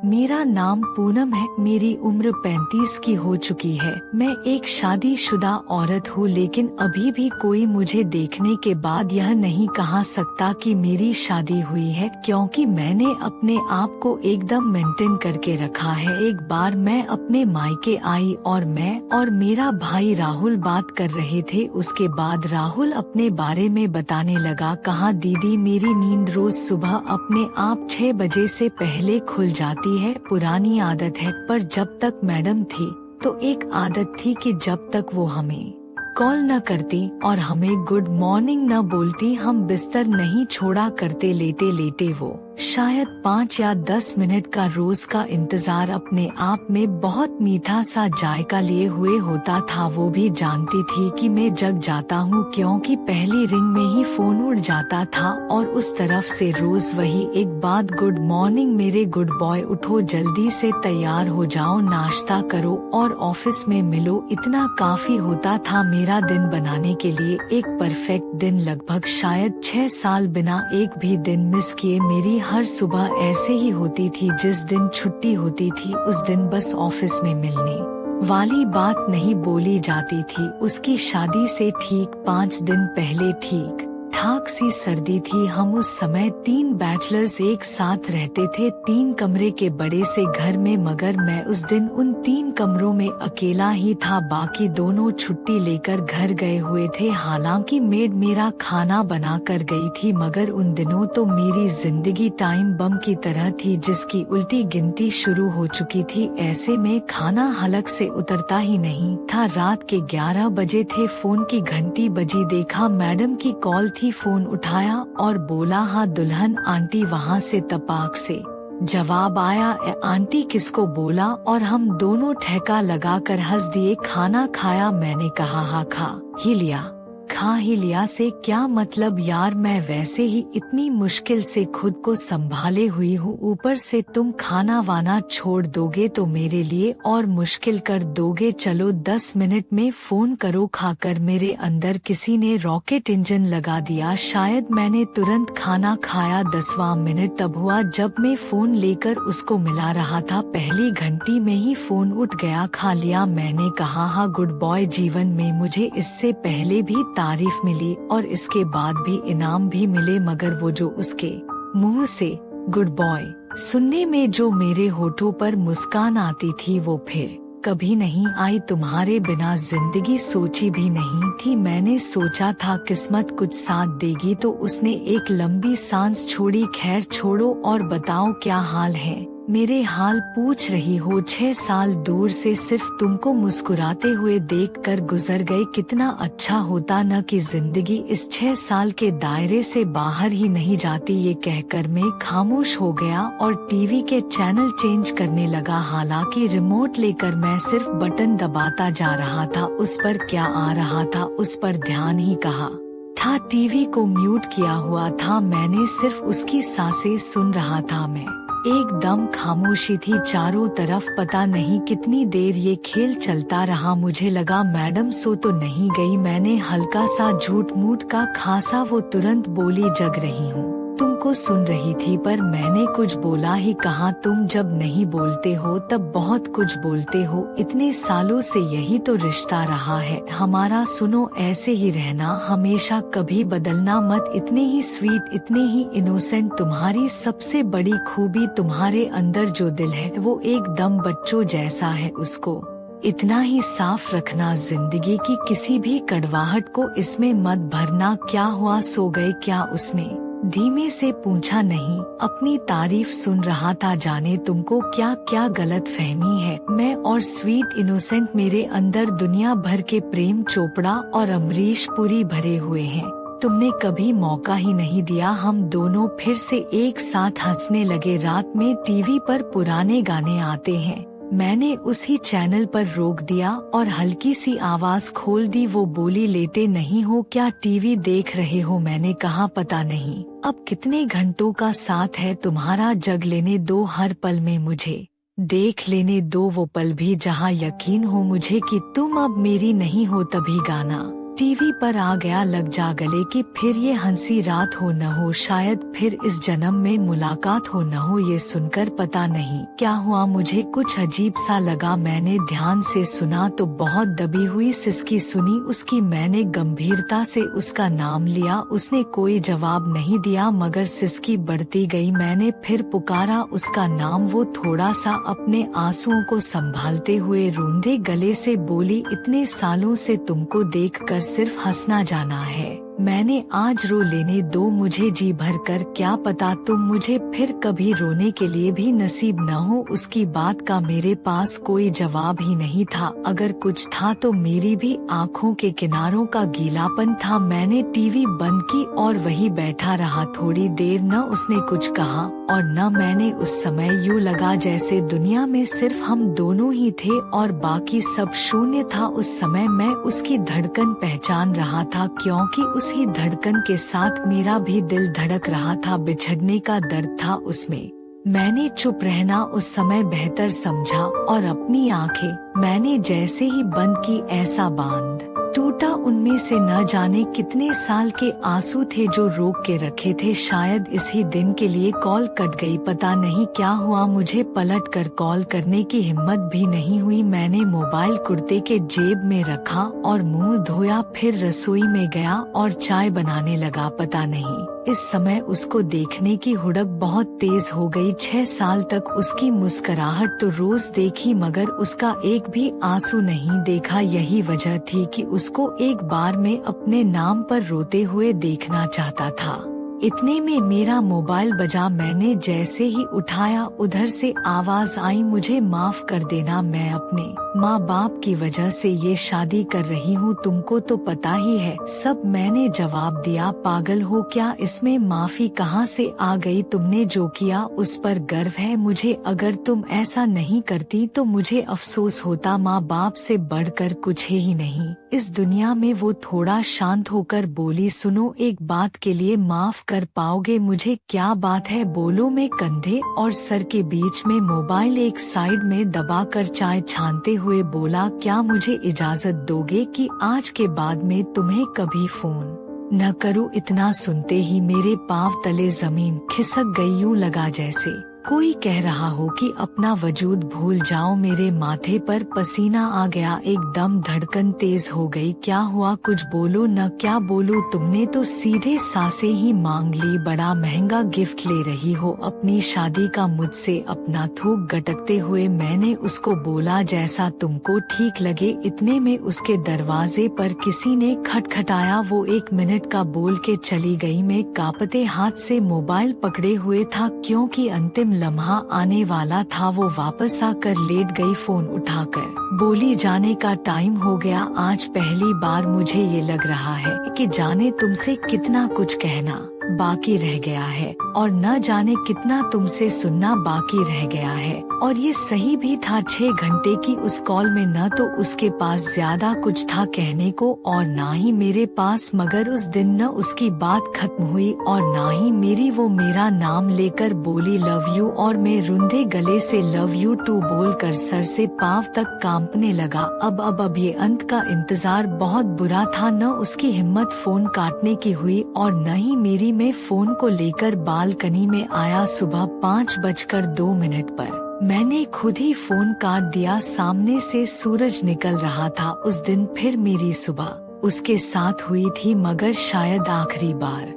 मेरा नाम पूनम है। मेरी उम्र 35 की हो चुकी है। मैं एक शादीशुदा औरत हूँ, लेकिन अभी भी कोई मुझे देखने के बाद यह नहीं कह सकता कि मेरी शादी हुई है, क्योंकि मैंने अपने आप को एकदम मेंटेन करके रखा है। एक बार मैं अपने मायके आई और मैं और मेरा भाई राहुल बात कर रहे थे। उसके बाद राहुल अपने बारे में बताने लगा। कहा, दीदी मेरी नींद रोज सुबह अपने आप 6 बजे से पहले खुल जाती है। पुरानी आदत है, पर जब तक मैडम थी तो एक आदत थी कि जब तक वो हमें कॉल न करती और हमें गुड मॉर्निंग न बोलती, हम बिस्तर नहीं छोड़ा करते। लेटे लेटे वो शायद 5 या 10 मिनट का रोज का इंतजार अपने आप में बहुत मीठा सा जायका लिए हुए होता था। वो भी जानती थी कि मैं जग जाता हूँ, क्योंकि पहली रिंग में ही फोन उड़ जाता था और उस तरफ से रोज वही एक बात, गुड मॉर्निंग मेरे गुड बॉय, उठो जल्दी से तैयार हो जाओ, नाश्ता करो और ऑफिस में मिलो। इतना काफी होता था मेरा दिन बनाने के लिए। एक परफेक्ट दिन, लगभग शायद 6 साल बिना एक भी दिन मिस किए। मेरी हर सुबह ऐसे ही होती थी। जिस दिन छुट्टी होती थी उस दिन बस ऑफिस में मिलने वाली बात नहीं बोली जाती थी। उसकी शादी से ठीक 5 दिन पहले ठीक ठाक सी सर्दी थी। हम उस समय 3 बैचलर्स एक साथ रहते थे, 3 कमरे के बड़े से घर में, मगर मैं उस दिन उन 3 कमरों में अकेला ही था। बाकी दोनों छुट्टी लेकर घर गए हुए थे। हालांकि मेड मेरा खाना बना कर गई थी, मगर उन दिनों तो मेरी जिंदगी टाइम बम की तरह थी, जिसकी उल्टी गिनती शुरू हो चुकी थी। ऐसे में खाना हलक से उतरता ही नहीं था। रात के 11 बजे थे, फोन की घंटी बजी। देखा मैडम की कॉल थी। फोन उठाया और बोला, हाँ दुल्हन आंटी। वहाँ से तपाक से जवाब आया, आंटी किसको बोला? और हम दोनों ठेका लगाकर हंस दिए। खाना खाया? मैंने कहा, हाँ खा ही लिया। खा ही लिया से क्या मतलब यार, मैं वैसे ही इतनी मुश्किल से खुद को संभाले हुई हूँ, ऊपर से तुम खाना वाना छोड़ दोगे तो मेरे लिए और मुश्किल कर दोगे। चलो 10 मिनट में फोन करो। खाकर मेरे अंदर किसी ने रॉकेट इंजन लगा दिया। शायद मैंने तुरंत खाना खाया। 10वां मिनट तब हुआ जब मैं फोन लेकर उसको मिला रहा था। पहली घंटी में ही फोन उठ गया। खा लिया? मैंने कहा, हाँ गुड बॉय। जीवन में मुझे इससे पहले भी तारीफ मिली और इसके बाद भी इनाम भी मिले, मगर वो जो उसके मुंह से गुड बॉय सुनने में जो मेरे होठों पर मुस्कान आती थी, वो फिर कभी नहीं आई। तुम्हारे बिना जिंदगी सोची भी नहीं थी। मैंने सोचा था किस्मत कुछ साथ देगी, तो उसने एक लंबी सांस छोड़ी। खैर छोड़ो और बताओ क्या हाल है? मेरे हाल पूछ रही हो? 6 साल दूर से सिर्फ तुमको मुस्कुराते हुए देखकर गुजर गए। कितना अच्छा होता न कि जिंदगी इस 6 साल के दायरे से बाहर ही नहीं जाती। ये कहकर मैं खामोश हो गया और टीवी के चैनल चेंज करने लगा। हालांकि रिमोट लेकर मैं सिर्फ बटन दबाता जा रहा था। उस पर क्या आ रहा था उस पर ध्यान ही कहा था। टीवी को म्यूट किया हुआ था। मैंने सिर्फ उसकी सांसें सुन रहा था। मैं एकदम खामोशी थी चारों तरफ। पता नहीं कितनी देर ये खेल चलता रहा। मुझे लगा मैडम सो तो नहीं गई। मैंने हल्का सा झूठ मूठ का खासा। वो तुरंत बोली, जग रही हूँ, तुमको सुन रही थी। पर मैंने कुछ बोला ही कहाँ? तुम जब नहीं बोलते हो तब बहुत कुछ बोलते हो। इतने सालों से यही तो रिश्ता रहा है हमारा। सुनो, ऐसे ही रहना हमेशा, कभी बदलना मत। इतने ही स्वीट, इतने ही इनोसेंट। तुम्हारी सबसे बड़ी खूबी तुम्हारे अंदर जो दिल है वो एकदम बच्चों जैसा है। उसको इतना ही साफ रखना। जिंदगी की किसी भी कड़वाहट को इसमें मत भरना। क्या हुआ, सो गए क्या? उसने धीमे से पूछा। नहीं, अपनी तारीफ सुन रहा था। जाने तुमको क्या क्या गलत फहमी है। मैं और स्वीट इनोसेंट, मेरे अंदर दुनिया भर के प्रेम चोपड़ा और अमरीश पुरी भरे हुए हैं। तुमने कभी मौका ही नहीं दिया। हम दोनों फिर से एक साथ हंसने लगे। रात में टीवी पर पुराने गाने आते हैं। मैंने उसी चैनल पर रोक दिया और हल्की सी आवाज खोल दी। वो बोली, लेटे नहीं हो क्या? टीवी देख रहे हो? मैंने कहा, पता नहीं अब कितने घंटों का साथ है तुम्हारा। जग लेने दो, हर पल में मुझे देख लेने दो। वो पल भी जहाँ यकीन हो मुझे कि तुम अब मेरी नहीं हो। तभी गाना टीवी पर आ गया लग जा गले कि फिर ये हंसी रात हो न हो, शायद फिर इस जन्म में मुलाकात हो न हो। ये सुनकर पता नहीं क्या हुआ, मुझे कुछ अजीब सा लगा। मैंने ध्यान से सुना तो बहुत दबी हुई सिसकी सुनी उसकी। मैंने गंभीरता से उसका नाम लिया, उसने कोई जवाब नहीं दिया मगर सिसकी बढ़ती गई। मैंने फिर पुकारा उसका नाम, वो थोड़ा सा अपने आंसुओं को संभालते हुए रूंधे गले से बोली, इतने सालों से तुमको देखकर सिर्फ हंसना जाना है। मैंने आज रो लेने दो मुझे जी भर कर, क्या पता तुम मुझे फिर कभी रोने के लिए भी नसीब न हो। उसकी बात का मेरे पास कोई जवाब ही नहीं था। अगर कुछ था तो मेरी भी आँखों के किनारों का गीलापन था। मैंने टीवी बंद की और वही बैठा रहा थोड़ी देर। न उसने कुछ कहा और न मैंने। उस समय यूँ लगा जैसे दुनिया में सिर्फ हम दोनों ही थे और बाकी सब शून्य था। उस समय मैं उसकी धड़कन पहचान रहा था, क्योंकि उसी धड़कन के साथ मेरा भी दिल धड़क रहा था। बिछड़ने का दर्द था उसमें। मैंने चुप रहना उस समय बेहतर समझा और अपनी आंखें मैंने जैसे ही बंद की ऐसा बांध टूटा। उनमें से न जाने कितने साल के आंसू थे जो रोक के रखे थे। शायद इसी दिन के लिए कॉल कट गई, पता नहीं क्या हुआ। मुझे पलट कर कॉल करने की हिम्मत भी नहीं हुई। मैंने मोबाइल कुर्ते के जेब में रखा और मुंह धोया, फिर रसोई में गया और चाय बनाने लगा। पता नहीं इस समय उसको देखने की हुड़क बहुत तेज हो गई। 6 साल तक उसकी मुस्कुराहट तो रोज देखी मगर उसका एक भी आंसू नहीं देखा। यही वजह थी कि उसको एक बार में अपने नाम पर रोते हुए देखना चाहता था। इतने में मेरा मोबाइल बजा। मैंने जैसे ही उठाया उधर से आवाज आई, मुझे माफ कर देना, मैं अपने माँ बाप की वजह से ये शादी कर रही हूँ, तुमको तो पता ही है सब। मैंने जवाब दिया, पागल हो क्या, इसमें माफी कहाँ से आ गई। तुमने जो किया उस पर गर्व है मुझे। अगर तुम ऐसा नहीं करती तो मुझे अफसोस होता। माँ बाप से बढ़कर कुछ है ही नहीं इस दुनिया में। वो थोड़ा शांत होकर बोली, सुनो, एक बात के लिए माफ कर पाओगे मुझे? क्या बात है, बोलो। मैं कंधे और सर के बीच में मोबाइल एक साइड में दबाकर चाय छानते हुए बोला, क्या मुझे इजाजत दोगे कि आज के बाद में तुम्हें कभी फोन न करूं? इतना सुनते ही मेरे पांव तले जमीन खिसक गई। यूं लगा जैसे कोई कह रहा हो कि अपना वजूद भूल जाओ। मेरे माथे पर पसीना आ गया, एकदम धड़कन तेज हो गई। क्या हुआ, कुछ बोलो न। क्या बोलूं, तुमने तो सीधे सांसें ही मांग ली। बड़ा महंगा गिफ्ट ले रही हो अपनी शादी का मुझसे। अपना थूक गटकते हुए मैंने उसको बोला, जैसा तुमको ठीक लगे। इतने में उसके दरवाजे पर किसी ने खटखटाया। वो 1 मिनट का बोल के चली गई। मैं कांपते हाथ से मोबाइल पकड़े हुए था, क्योंकि अंतिम लम्हा आने वाला था। वो वापस आकर लेट गई, फोन उठाकर बोली, जाने का टाइम हो गया। आज पहली बार मुझे ये लग रहा है कि जाने तुमसे कितना कुछ कहना बाकी रह गया है और न जाने कितना तुमसे सुनना बाकी रह गया है। और ये सही भी था। 6 घंटे की उस कॉल में न तो उसके पास ज्यादा कुछ था कहने को और ना ही मेरे पास। मगर उस दिन न उसकी बात खत्म हुई और ना ही मेरी। वो मेरा नाम लेकर बोली, लव यू, और मैं रुंधे गले से लव यू टू बोलकर सर से पांव तक कांपने लगा। अब ये अंत का इंतजार बहुत बुरा था। न उसकी हिम्मत फोन काटने की हुई और न ही मेरी। मैं फोन को लेकर बालकनी में आया। सुबह 5:02 पर मैंने खुद ही फोन काट दिया। सामने से सूरज निकल रहा था। उस दिन फिर मेरी सुबह उसके साथ हुई थी, मगर शायद आखिरी बार।